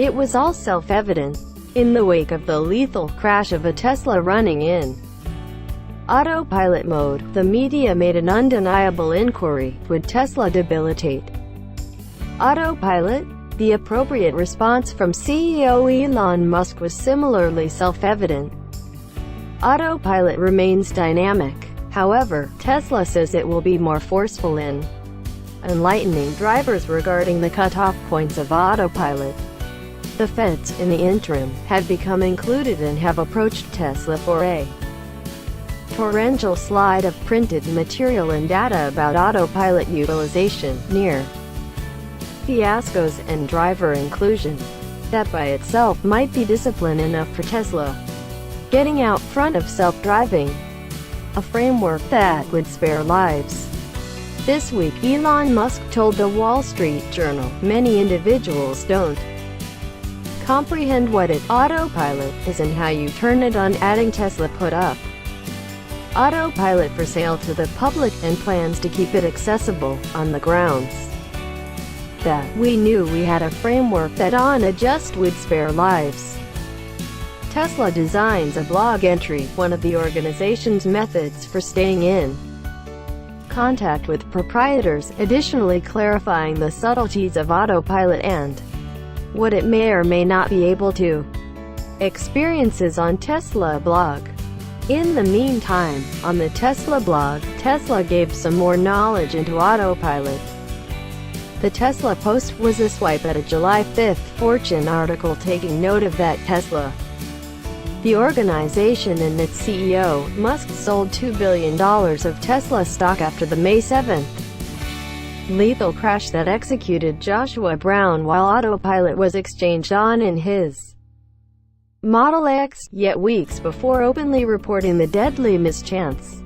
It was all self-evident. In the wake of the lethal crash of a Tesla running in autopilot mode, the media made an undeniable inquiry: would Tesla debilitate autopilot? The appropriate response from CEO Elon Musk was similarly self-evident. Autopilot remains dynamic. However, Tesla says it will be more forceful in enlightening drivers regarding the cutoff points of autopilot. The feds, in the interim, had become included and have approached Tesla for a torrential slide of printed material and data about autopilot utilization, near fiascoes, and driver inclusion. That by itself might be discipline enough for Tesla. Getting out front of self-driving, a framework that would spare lives. This week, Elon Musk told the Wall Street Journal, many individuals don't comprehend what autopilot is and how you turn it on, adding Tesla put up autopilot for sale to the public, and plans to keep it accessible, on the grounds that we knew we had a framework that on a just would spare lives. Tesla designs a blog entry, one of the organization's methods for staying in contact with proprietors, additionally clarifying the subtleties of autopilot and what it may or may not be able to experiences on Tesla blog. In the meantime, on the Tesla blog, Tesla gave some more knowledge into autopilot. The Tesla post was a swipe at a July 5 Fortune article taking note of that Tesla, the organization, and its CEO, Musk, sold $2 billion of Tesla stock after the May 7 lethal crash that executed Joshua Brown while autopilot was exchanged on in his Model X, yet weeks before openly reporting the deadly mischance.